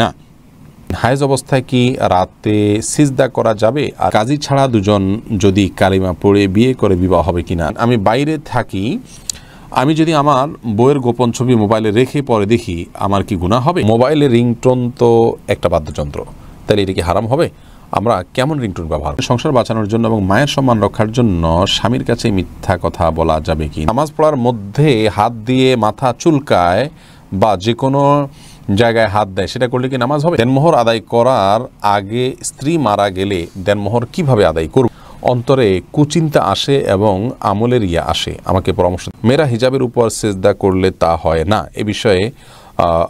না হায়েজ অবস্থায় কি রাতে সিজদা করা যাবে? আর কাজী ছাড়া দুজন যদি কালিমা পড়ে বিয়ে করে বিবাহ হবে কিনা? আমি বাইরে থাকি, আমি যদি আমার বইয়ের গোপন ছবি মোবাইলে রেখে পরে দেখি, আমার কি গুনাহ হবে? মোবাইলে রিংটোন তো একটা বাদ্যযন্ত্র, তাহলে এটা কি হারাম হবে? আমরা কেমন রিংটোন ব্যবহার? সংসার বাঁচানোর জন্য এবং মায়ের সম্মান রক্ষার জন্য স্বামীর কাছে মিথ্যা কথা বলা যাবে কি? নামাজ পড়ার মধ্যে হাত দিয়ে মাথা চুলকায় বা যে কোনো জায়গায় হাত দেয়, সেটা করলে কি নামাজ হবে? দেনমোহর আদায় করার আগে স্ত্রী মারা গেলে দেনমোহর কিভাবে আদায় করব? অন্তরে কুচিন্তা আসে এবং আমলের ইয়া আসে, আমাকে পরামর্শ। মেয়েরা হিজাবের উপর সেজদা করলে তা হয় না, এ বিষয়ে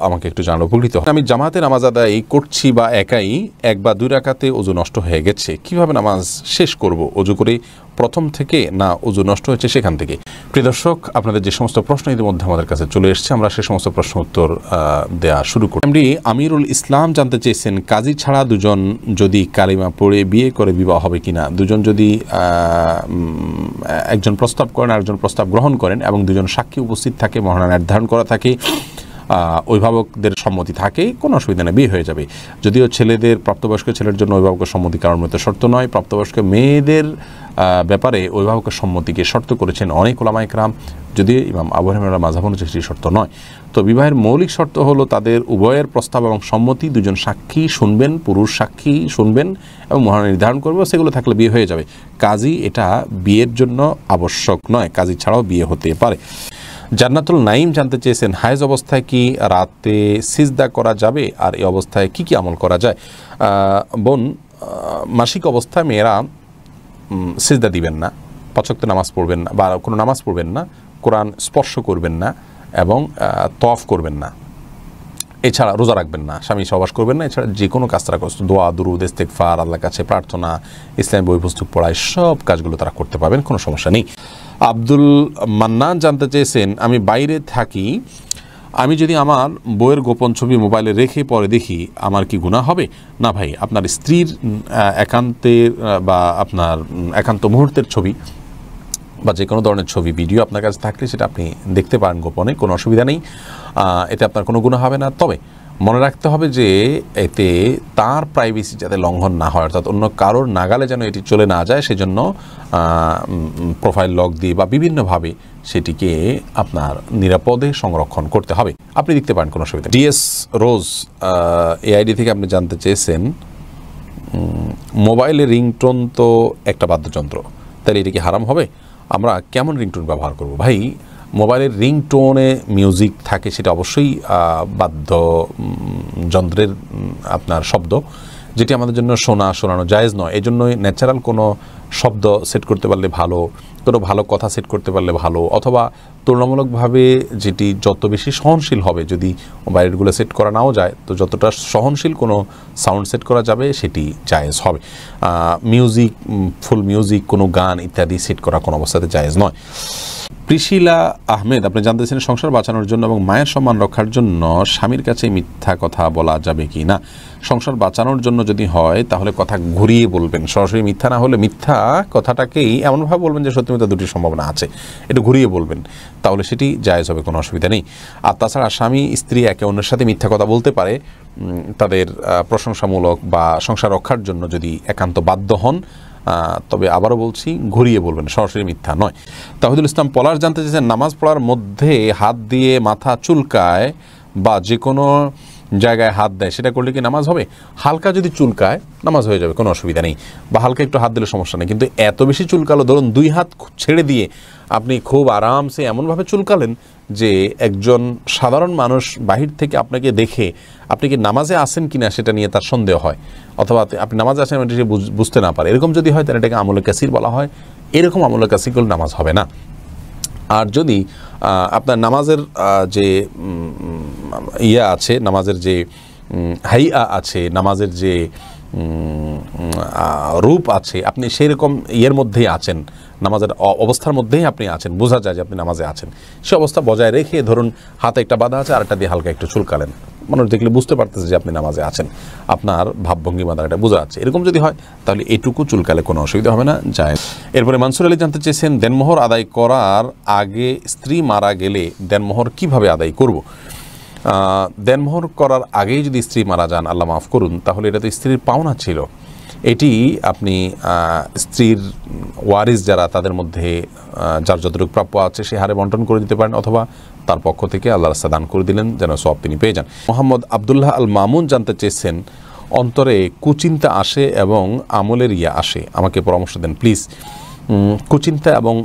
আমাকে একটু জানানো উপকৃত। আমি জামাতে নামাজ আদায় করছি বা একাই এক বা দুই রাকাতে ওযু নষ্ট হয়ে গেছে, কিভাবে নামাজ শেষ করব? ওযু করে প্রথম থেকে না ওযু নষ্ট হয়েছে সেখান থেকে? প্রিয় দর্শক, আপনাদের যে সমস্ত প্রশ্ন ইতিমধ্যে আমাদের কাছে চলে এসেছে, আমরা সে সমস্ত প্রশ্ন উত্তর দেওয়া শুরু করি। এমডি আমিরুল ইসলাম জানতে চেয়েছেন, কাজী ছাড়া দুজন যদি কালিমা পড়ে বিয়ে করে বিবাহ হবে কিনা? দুজন যদি একজন প্রস্তাব করেন আর একজন প্রস্তাব গ্রহণ করেন এবং দুজন সাক্ষী উপস্থিত থাকে, মহানা নির্ধারণ করা থাকে, অভিভাবকদের সম্মতি থাকে, কোনো অসুবিধা নেই, বিয়ে হয়ে যাবে। যদিও ছেলেদের, প্রাপ্তবয়স্ক ছেলের জন্য অভিভাবকের সম্মতি কারণ মতো শর্ত নয়, প্রাপ্তবয়স্ক মেয়েদের ব্যাপারে অভিভাবকের সম্মতিকে শর্ত করেছেন অনেক ওলামায়ে কেরাম, যদিও ইমাম আবু হানিফার মাযহাব অনুযায়ী সেটি শর্ত নয়। তো বিবাহের মৌলিক শর্ত হলো তাদের উভয়ের প্রস্তাব এবং সম্মতি, দুজন সাক্ষী শুনবেন, পুরুষ সাক্ষী শুনবেন এবং মহানা নির্ধারণ করবে, সেগুলো থাকলে বিয়ে হয়ে যাবে। কাজী এটা বিয়ের জন্য আবশ্যক নয়, কাজী ছাড়াও বিয়ে হতে পারে। জান্নাতুল নাইম জানতে চেয়েছেন, হায়েজ অবস্থায় কি রাতে সিজদা করা যাবে? আর এই অবস্থায় কি কি আমল করা যায়? বোন, মাসিক অবস্থায় মেয়েরা সিজদা দিবেন না, পাঁচ ওয়াক্ত নামাজ পড়বেন না বা কোনো নামাজ পড়বেন না, কোরআন স্পর্শ করবেন না এবং তওয়াফ করবেন না, এছাড়া রোজা রাখবেন না, স্বামী সহবাস করবেন না, এছাড়া যে কোনো কাজ তারা করছে, দোয়া, দুরুদ, ইস্তেগফার, আল্লাহর কাছে প্রার্থনা, ইসলামী বই পুস্তক পড়ায়, সব কাজগুলো তারা করতে পারবেন, কোনো সমস্যা নেই। আব্দুল মান্নান জানতে চেয়েছেন, আমি বাইরে থাকি, আমি যদি আমার বইয়ের গোপন ছবি মোবাইলে রেখে পরে দেখি, আমার কি গুনাহ হবে? না ভাই, আপনার স্ত্রীর একান্তের বা আপনার একান্ত মুহূর্তের ছবি বা যে কোনো ধরনের ছবি, ভিডিও আপনার কাছে থাকলে সেটা আপনি দেখতে পারেন গোপনে, কোনো অসুবিধা নেই, এতে আপনার কোনো গুনাহ হবে না। তবে মনে রাখতে হবে যে এতে তার প্রাইভেসি যাতে লঙ্ঘন না হয়, অর্থাৎ অন্য কারোর নাগালে যেন এটি চলে না যায়, সেজন্য প্রোফাইল লক দিয়ে বা বিভিন্নভাবে সেটিকে আপনার নিরাপদে সংরক্ষণ করতে হবে। আপনি দেখতে পারেন, কোনো অসুবিধা। ডিএস রোজ এআইডি থেকে আপনি জানতে চেয়েছেন, মোবাইলে রিংটোন তো একটা বাদ্যযন্ত্র, তাহলে এটা কি হারাম হবে? আমরা কেমন রিংটোন ব্যবহার করব? ভাই, মোবাইলের রিংটোনে মিউজিক থাকে, সেটা অবশ্যই বাদ্যযন্ত্রের আপনার শব্দ, যেটি আমাদের জন্য শোনানো জায়েজ নয়। এই জন্যই ন্যাচারাল কোনো শব্দ সেট করতে পারলে ভালো, কোনো ভালো কথা সেট করতে পারলে ভালো, অথবা তুলনামূলকভাবে যেটি যত বেশি সহনশীল হবে, যদি মোবাইলগুলো সেট করা নাও যায়, তো যতটা সহনশীল কোনো সাউন্ড সেট করা যাবে সেটি জায়েজ হবে। মিউজিক, ফুল মিউজিক, কোনো গান ইত্যাদি সেট করা কোনো অবস্থাতে জায়েজ নয়। প্রিশিলা আহমেদ আপনি জানতেছেন, সংসার বাঁচানোর জন্য এবং মায়ের সম্মান রক্ষার জন্য স্বামীর কাছে মিথ্যা কথা বলা যাবে কি না? সংসার বাঁচানোর জন্য যদি হয় তাহলে কথা ঘুরিয়ে বলবেন, সরাসরি মিথ্যা না হলে মিথ্যা কথাটাকেই এমনভাবে বলবেন যে সত্যি মিথ্যা দুটির সম্ভাবনা আছে, একটু ঘুরিয়ে বলবেন, তাহলে সেটি জায়েজ হবে, কোনো অসুবিধা নেই। আর তাছাড়া স্বামী স্ত্রী একে অন্যের সাথে মিথ্যা কথা বলতে পারে তাদের প্রশংসামূলক বা সংসার রক্ষার জন্য যদি একান্ত বাধ্য হন, তবে আবারও বলছি, ঘুরিয়ে বলবেন, সরাসরি মিথ্যা নয়। তাহিদুল ইসলাম পলাশ জানতে চেয়েছেন, নামাজ পড়ার মধ্যে হাত দিয়ে মাথা চুলকায় বা যে কোনো জায়গায় হাত দেয়, সেটা করলে কি নামাজ হবে? হালকা যদি চুলকায় নামাজ হয়ে যাবে, কোনো অসুবিধা নেই, বা হালকা একটু হাত দিলে সমস্যা নেই। কিন্তু এত বেশি চুলকালো, ধরুন দুই হাত ছেড়ে দিয়ে আপনি খুব আরামসে এমনভাবে চুলকালেন যে একজন সাধারণ মানুষ বাহির থেকে আপনাকে দেখে আপনি কি নামাজে আসেন কিনা সেটা নিয়ে তার সন্দেহ হয়, অথবা আপনি নামাজে আসেন এটা সে বুঝতে না পারে, এরকম যদি হয় তাহলে এটাকে আমলে কাসির বলা হয়। এরকম আমলে কাসির করলে নামাজ হবে না। আর যদি আপনার নামাজের যে ইয়া আছে, নামাজের যে হাইয়া আছে, নামাজের যে রূপ আছে, আপনি সেই রকম ইয়ের মধ্যেই আছেন, নামাজের অবস্থার মধ্যেই আপনি আছেন, বোঝা যায় যে আপনি নামাজে আছেন, সে অবস্থা বজায় রেখে, ধরুন হাতে একটা বাঁধা আছে, আরেকটা দিয়ে হালকা একটু চুলকালেন, মানুষ দেখলে বুঝতে পারতেছে যে আপনি নামাজে আছেন, আপনার ভাবভঙ্গি দ্বারা এটা বোঝা যাচ্ছে। এরকম যদি হয় তাহলে এটুকু চুলকালে কোনো অসুবিধা হবে না, যায়। এরপরে মানসুর আলী জানতে চেয়েছেন, দেনমোহর আদায় করার আগে স্ত্রী মারা গেলে দেনমোহর কিভাবে আদায় করব? দেনমোহর করার আগেই যদি স্ত্রী মারা যান, আল্লাহ মাফ করুন, তাহলে এটা তো স্ত্রীর পাওনা ছিল। এটি আপনি স্ত্রীর ওয়ারিস যারা, তাদের মধ্যে যার যতটুকু প্রাপ্য আছে সে হারে বন্টন করে দিতে পারেন, অথবা তার পক্ষ থেকে আল্লাহ রাস্তা দান করে দিলেন, যেন সওয়াব তিনি পেয়ে যান। মোহাম্মদ আবদুল্লাহ আল মামুন জানতে চেয়েছেন, অন্তরে কুচিন্তা আসে এবং আমলের ইয়া আসে, আমাকে পরামর্শ দেন প্লিজ। কুচিন্তা এবং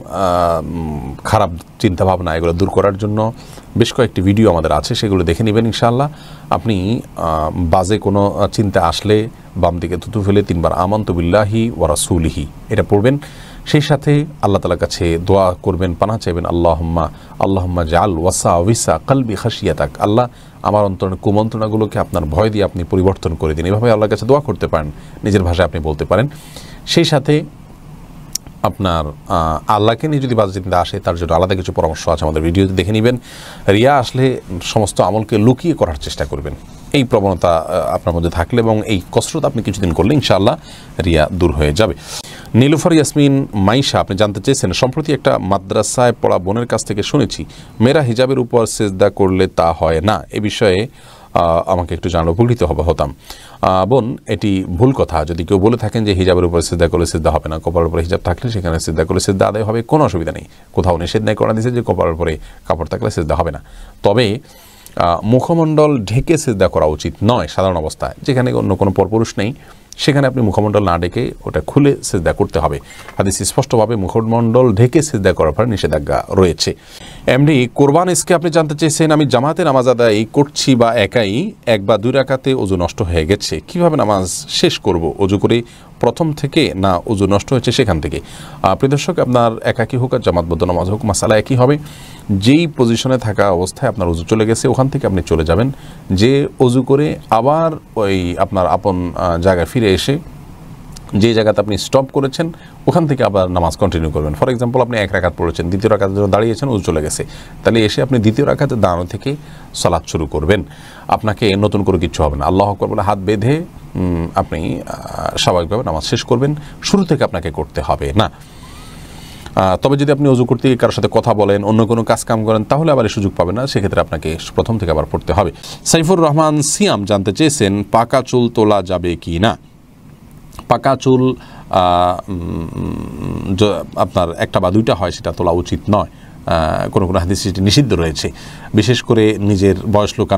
খারাপ চিন্তাভাবনা এগুলো দূর করার জন্য বেশ কয়েকটি ভিডিও আমাদের আছে, সেগুলো দেখে নেবেন ইনশাআল্লাহ। আপনি বাজে কোনো চিন্তা আসলে বাম দিকে থুতু ফেলে 3 বার আমানতু বিল্লাহি ওয়া রাসূলিহি এটা পড়বেন। সেই সাথে আল্লাহ তাআলার কাছে দোয়া করবেন, পানাহ চাইবেন, আল্লাহুম্মা জাআল ওয়াসাওয়িসা কলবি খাশিয়াতাক, আল্লাহ আমার অন্তরের কুমন্ত্রণাগুলোকে আপনার ভয় দিয়ে আপনি পরিবর্তন করে দিন। এভাবে আল্লাহর কাছে দোয়া করতে পারেন, নিজের ভাষায় আপনি বলতে পারেন। সেই সাথে আপনার আল্লাহকে নিয়ে যদি বাজে চিন্তা আসে, তার জন্য আলাদা কিছু পরামর্শ আছে, আমাদের ভিডিওতে দেখে নেবেন। রিয়া আসলে সমস্ত আমলকে লুকিয়ে করার চেষ্টা করবেন, এই প্রবণতা আপনার মধ্যে থাকলে এবং এই কসরত আপনি কিছুদিন করলে ইনশাআল্লাহ রিয়া দূর হয়ে যাবে। নীলুফার ইয়াসমিন মাইশা আপনি জানতে চেয়েছেন, সম্প্রতি একটা মাদ্রাসায় পড়া বোনের কাছ থেকে শুনেছি মেয়েরা হিজাবের উপর সেজদা করলে তা হয় না, এ বিষয়ে আমাকে একটু জানলে উপকৃত হতাম। বোন, এটি ভুল কথা। যদি কেউ বলে থাকেন যে হিজাবের উপরে সিজদা করলে সিজদা হবে না, কপালের উপরে হিজাব থাকলে সেখানে সিজদা করলে সিজদা আদায় হবে, কোনো অসুবিধা নেই। কোথাও নিষেধ নাই করা দিয়েছে যে কপালের উপরে কাপড় থাকলে সিজদা হবে না। তবে মুখমণ্ডল ঢেকে সিজদা করা উচিত নয় সাধারণ অবস্থায়। যেখানে অন্য কোনো পরপুরুষ নেই সেখানে আপনি মুখমণ্ডল না ঢেকে ওটা খুলে সিজদা করতে হবে। হাদিস স্পষ্টভাবে মুখমণ্ডল ঢেকে সিজদা করার পর নিষেধাজ্ঞা রয়েছে। এমনি কোরবান ইসকে আপনি জানতে চেয়েছেন, আমি জামাতে নামাজ আদায় করছি বা একাই 1 বা 2 রাকাতে ওযু নষ্ট হয়ে গেছে, কিভাবে নামাজ শেষ করব? ওযু করে প্রথম থেকে না ওযু নষ্ট হয়েছে সেখান থেকে? প্রিয় দর্শক, আপনার একাকি হোক আর জামাতবদ্ধ নামাজ হোক, মাসালা একই হবে। যেই পজিশনে থাকা অবস্থায় আপনার ওযু চলে গেছে ওখান থেকে আপনি চলে যাবেন, যে ওযু করে আবার ওই আপনার আপন জায়গায় ফিরে এসে যে জায়গাতে আপনি স্টপ করেছেন ওখান থেকে আবার নামাজ কন্টিনিউ করবেন। ফর এক্সাম্পল, আপনি 1 রাকাত পড়েছেন, 2য় রাকাতের জন্য দাঁড়িয়েছেন, ওযু চলে গেছে, তাহলে এসে আপনি 2য় রাকাতে দাঁড়ানো থেকে সালাত শুরু করবেন। আপনাকে নতুন করে কিছু হবে না। আল্লাহু আকবার বলে হাত বেঁধে আপনি স্বাভাবিকভাবে নামাজ শেষ করবেন, শুরু থেকে আপনাকে করতে হবে না। তবে যদি আপনি ওযু করতে কারোর সাথে কথা বলেন, অন্য কোনো কাজ কাম করেন, তাহলে আবার সুযোগ পাবেন না, সেক্ষেত্রে আপনাকে প্রথম থেকে আবার পড়তে হবে। সাইফুর রহমান সিয়াম জানতে চেয়েছেন, পাকা চুল তোলা যাবে কি না? পাকা চুল আপনার 1টা বা 2টা হয়, সেটা তোলা উচিত নয়। কোনো হাদিসে নিষিদ্ধ রয়েছে, বিশেষ করে নিজের বয়স লোক